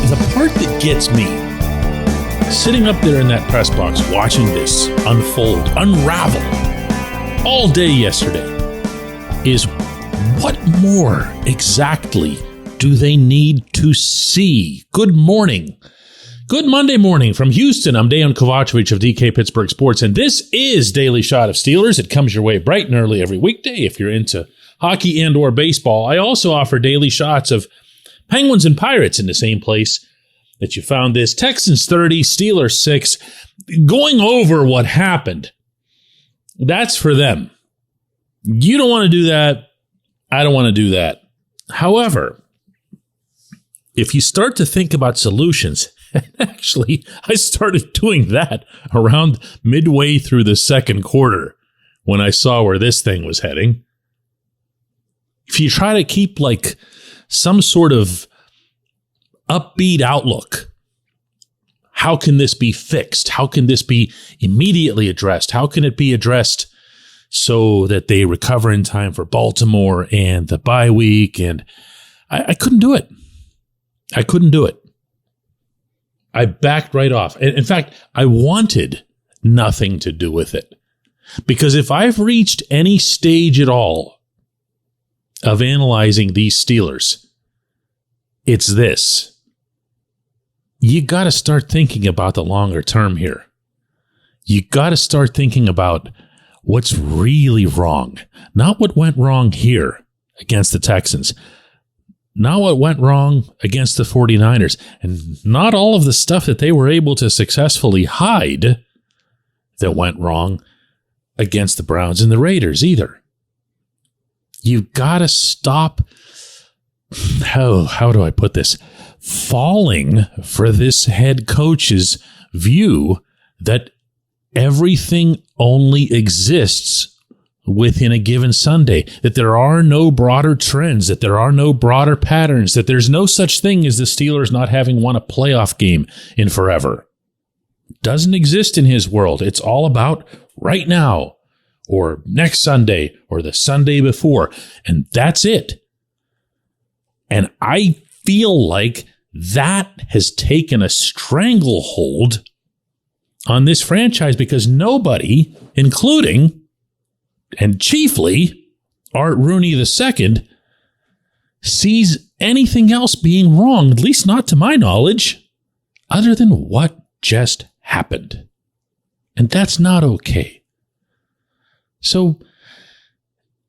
the part that gets me, sitting up there in that press box, watching this unfold, unravel all day yesterday, is what more exactly do they need to see? Good morning. Good Monday morning from Houston. I'm Dejan Kovacevic of DK Pittsburgh Sports, and this is Daily Shot of Steelers. It comes your way bright and early every weekday if you're into hockey and or baseball. I also offer daily shots of Penguins and Pirates in the same place that you found this. Texans 30, Steelers 6. Going over what happened, that's for them. You don't want to do that. I don't want to do that. However, if you start to think about solutions, actually, I started doing that around midway through the second quarter when I saw where this thing was heading. If you try to keep like some sort of upbeat outlook, how can this be fixed? How can this be immediately addressed? How can it be addressed so that they recover in time for Baltimore and the bye week? And I couldn't do it. I couldn't do it. I backed right off. In fact, I wanted nothing to do with it. Because if I've reached any stage at all of analyzing these Steelers, it's this. You got to start thinking about the longer term here. You got to start thinking about what's really wrong. Not what went wrong here against the Texans. Not what went wrong against the 49ers, and not all of the stuff that they were able to successfully hide that went wrong against the Browns and the Raiders either. You've got to stop, how do I put this, falling for this head coach's view that everything only exists within a given Sunday, that there are no broader trends, that there are no broader patterns, that there's no such thing as the Steelers not having won a playoff game in forever. Doesn't exist in his world. It's all about right now, or next Sunday, or the Sunday before, and that's it. And I feel like that has taken a stranglehold on this franchise because nobody, including and chiefly Art Rooney II, sees anything else being wrong, at least not to my knowledge, other than what just happened. And that's not okay. So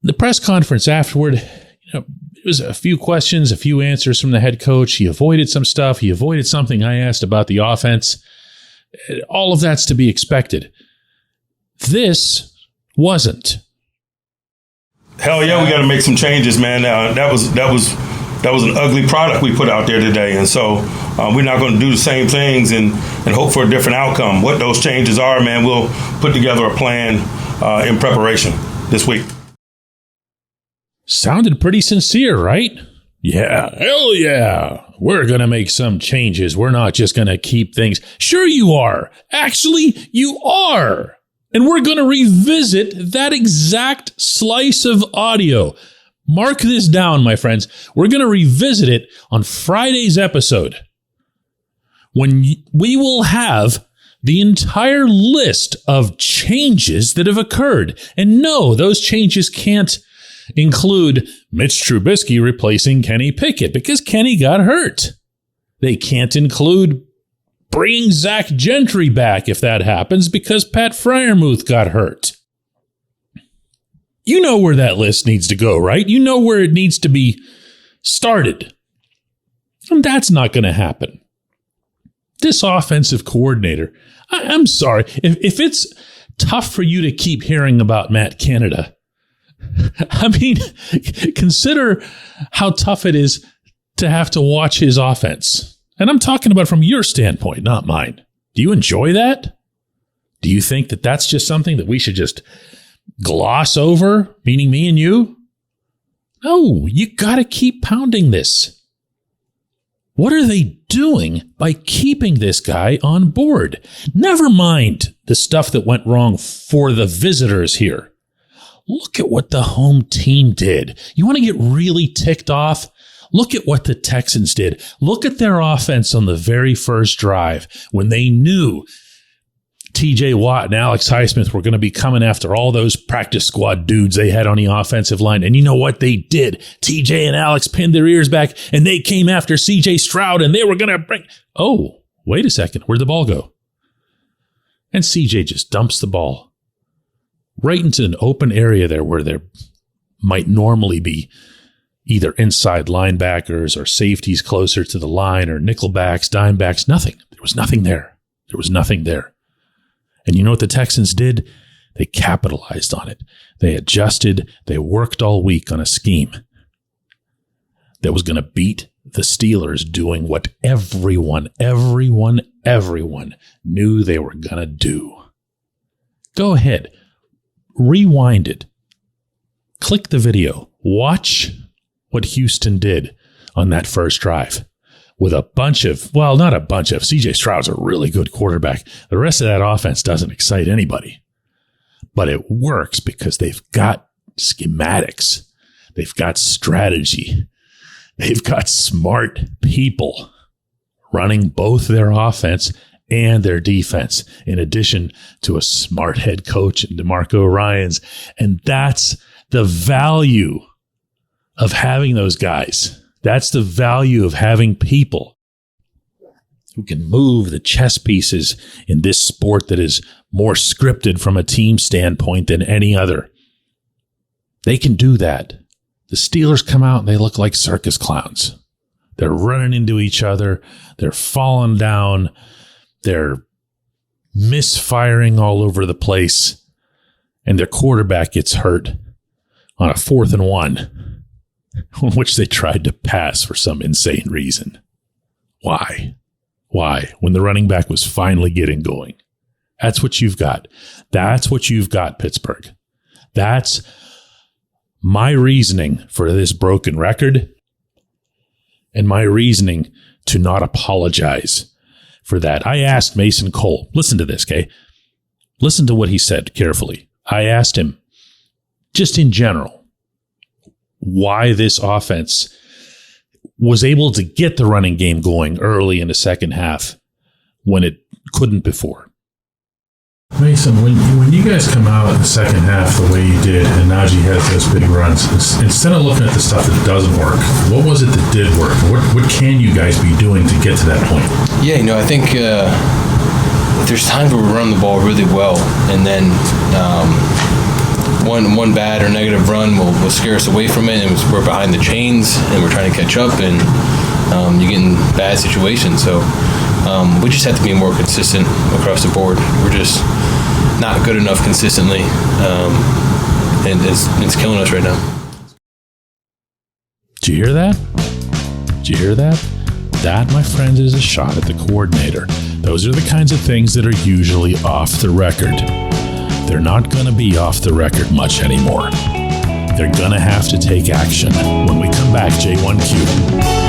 the press conference afterward, it was a few questions, a few answers from the head coach. He avoided some stuff. He avoided something I asked about the offense. All of that's to be expected. This wasn't. Hell yeah, we got to make some changes, man. That was an ugly product we put out there today, and so we're not going to do the same things and hope for a different outcome. What those changes are, man, we'll put together a plan in preparation this week. Sounded pretty sincere, right? Yeah, hell yeah. We're going to make some changes. We're not just going to keep things. Sure you are. Actually, you are. And we're going to revisit that exact slice of audio. Mark this down, my friends. We're going to revisit it on Friday's episode, when we will have the entire list of changes that have occurred. And no, those changes can't include Mitch Trubisky replacing Kenny Pickett because Kenny got hurt. They can't include bringing Zach Gentry back if that happens because Pat Freiermuth got hurt. You know where that list needs to go, right? You know where it needs to be started. And that's not going to happen. This offensive coordinator, I'm sorry, if it's tough for you to keep hearing about Matt Canada, I mean, consider how tough it is to have to watch his offense. And I'm talking about from your standpoint, not mine. Do you enjoy that? Do you think that that's just something that we should just gloss over, meaning me and you? No, you got to keep pounding this. What are they doing by keeping this guy on board? Never mind the stuff that went wrong for the visitors here. Look at what the home team did. You want to get really ticked off? Look at what the Texans did. Look at their offense on the very first drive when they knew TJ Watt and Alex Highsmith were going to be coming after all those practice squad dudes they had on the offensive line. And you know what they did? TJ and Alex pinned their ears back and they came after CJ Stroud and they were going to bring... Oh, wait a second. Where'd the ball go? And CJ just dumps the ball right into an open area there where there might normally be either inside linebackers or safeties closer to the line or nickelbacks, dimebacks. Nothing. There was nothing there. There was nothing there. And you know what the Texans did? They capitalized on it. They adjusted. They worked all week on a scheme that was going to beat the Steelers doing what everyone knew they were going to do. Go ahead. Rewind it. Click the video. Watch what Houston did on that first drive. With a bunch of, well, not a bunch of, CJ Stroud's a really good quarterback. The rest of that offense doesn't excite anybody. But it works because they've got schematics. They've got strategy. They've got smart people running both their offense and their defense, in addition to a smart head coach in DeMarco Ryans. And that's the value of having those guys. That's the value of having people who can move the chess pieces in this sport that is more scripted from a team standpoint than any other. They can do that. The Steelers come out and they look like circus clowns. They're running into each other. They're falling down. They're misfiring all over the place. And their quarterback gets hurt on a 4th and 1, on which they tried to pass for some insane reason. Why? Why? When the running back was finally getting going. That's what you've got. That's what you've got, Pittsburgh. That's my reasoning for this broken record and my reasoning to not apologize for that. I asked Mason Cole, listen to this, okay? Listen to what he said carefully. I asked him, just in general, why this offense was able to get the running game going early in the second half when it couldn't before. Mason, when you guys come out in the second half the way you did and Najee has those big runs, instead of looking at the stuff that doesn't work, what was it that did work? What can you guys be doing to get to that point? Yeah, I think there's times where we run the ball really well, and then one bad or negative run will scare us away from it, and we're behind the chains, and we're trying to catch up, and you get in bad situations. So we just have to be more consistent across the board. We're just not good enough consistently, and it's killing us right now. Did you hear that? Did you hear that? That, my friends, is a shot at the coordinator. Those are the kinds of things that are usually off the record. They're not going to be off the record much anymore. They're going to have to take action. When we come back, J1Q.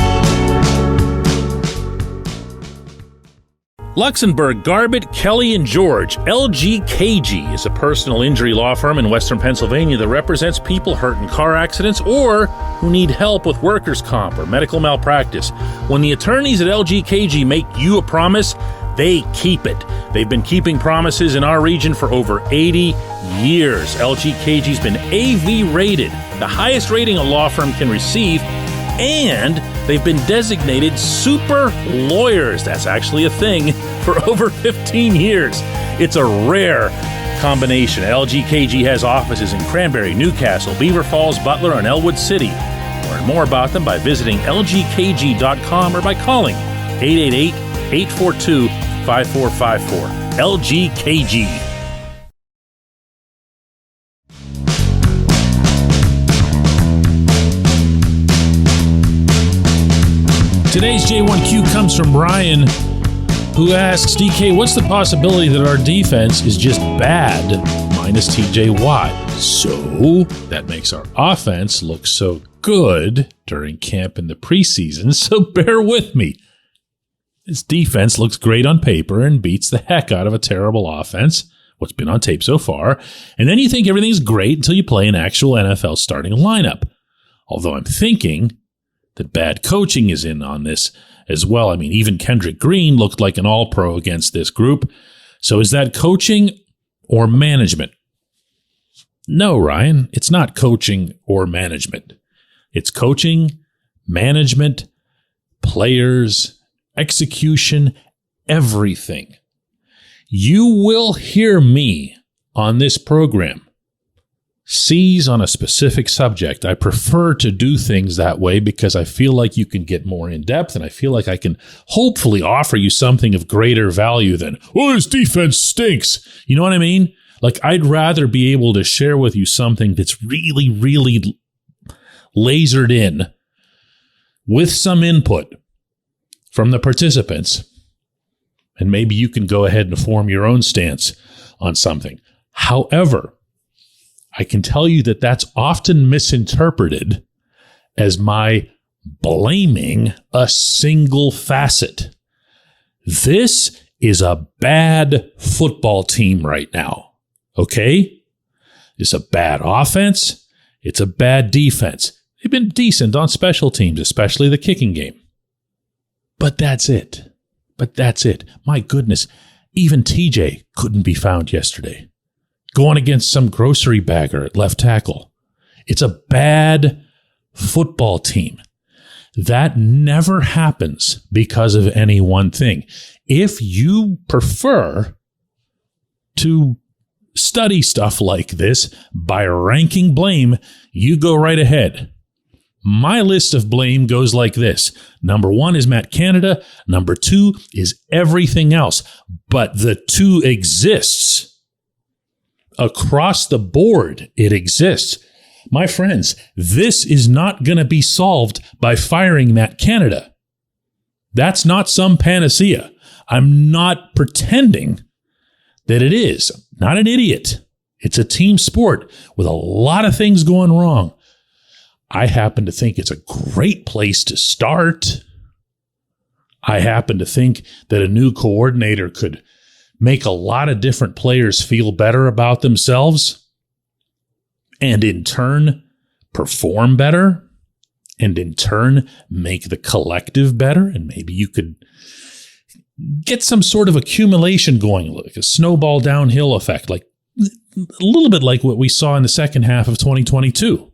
Luxembourg, Garbett, Kelly, and George. LGKG is a personal injury law firm in Western Pennsylvania that represents people hurt in car accidents or who need help with workers' comp or medical malpractice. When the attorneys at LGKG make you a promise, they keep it. They've been keeping promises in our region for over 80 years. LGKG's been AV rated, the highest rating a law firm can receive, and they've been designated super lawyers. That's actually a thing for over 15 years. It's a rare combination. LGKG has offices in Cranberry, Newcastle, Beaver Falls, Butler, and Elwood City. Learn more about them by visiting lgkg.com or by calling 888-842-5454. LGKG. Today's J1Q comes from Ryan, who asks, DK, what's the possibility that our defense is just bad minus TJ Watt? So that makes our offense look so good during camp in the preseason, so bear with me. This defense looks great on paper and beats the heck out of a terrible offense, what's been on tape so far, and then you think everything's great until you play an actual NFL starting lineup. Although I'm thinking that bad coaching is in on this as well. I mean, even Kendrick Green looked like an all-pro against this group. So is that coaching or management? No, Ryan, it's not coaching or management. It's coaching, management, players, execution, everything. You will hear me on this program seize on a specific subject. I prefer to do things that way because I feel like you can get more in depth, and I feel like I can hopefully offer you something of greater value than, oh, this defense stinks. You know what I mean? Like, I'd rather be able to share with you something that's really, really lasered in with some input from the participants, and maybe you can go ahead and form your own stance on something. However, I can tell you that that's often misinterpreted as my blaming a single facet. This is a bad football team right now, okay? It's a bad offense. It's a bad defense. They've been decent on special teams, especially the kicking game. But that's it. My goodness, even TJ couldn't be found yesterday, going against some grocery bagger at left tackle. It's a bad football team. That never happens because of any one thing. If you prefer to study stuff like this by ranking blame, you go right ahead. My list of blame goes like this. Number 1 is Matt Canada. Number 2 is everything else. But the 2 exists. Across the board, it exists. My friends, this is not going to be solved by firing Matt Canada. That's not some panacea. I'm not pretending that it is. I'm not an idiot. It's a team sport with a lot of things going wrong. I happen to think it's a great place to start. I happen to think that a new coordinator could make a lot of different players feel better about themselves and in turn perform better and in turn make the collective better. And maybe you could get some sort of accumulation going, like a snowball downhill effect, like a little bit like what we saw in the second half of 2022.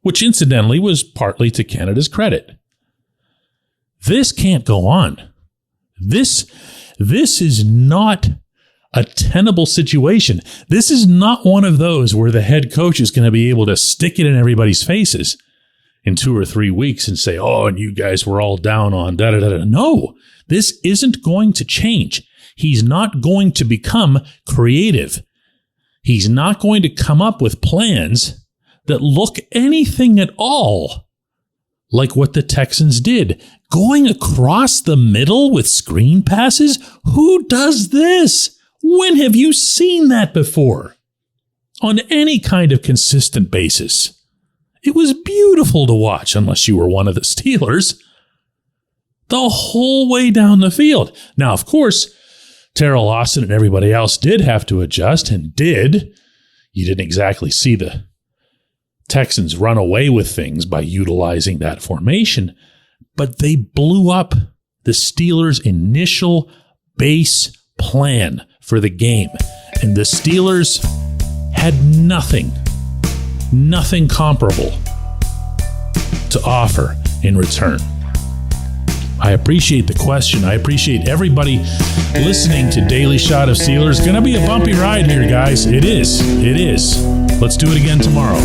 Which incidentally was partly to Canada's credit. This can't go on. This is not a tenable situation. This is not one of those where the head coach is going to be able to stick it in everybody's faces in 2 or 3 weeks and say, oh, and you guys were all down on da-da-da-da. No, this isn't going to change. He's not going to become creative. He's not going to come up with plans that look anything at all like what the Texans did. Going across the middle with screen passes? Who does this? When have you seen that before? On any kind of consistent basis. It was beautiful to watch, unless you were one of the Steelers, the whole way down the field. Now, of course, Terrell Lawson and everybody else did have to adjust and did. You didn't exactly see the Texans run away with things by utilizing that formation, but they blew up the Steelers' initial base plan for the game. And the Steelers had nothing comparable to offer in return. I appreciate the question. I appreciate everybody listening to Daily Shot of Steelers. Going to be a bumpy ride here, guys. It is. Let's do it again tomorrow.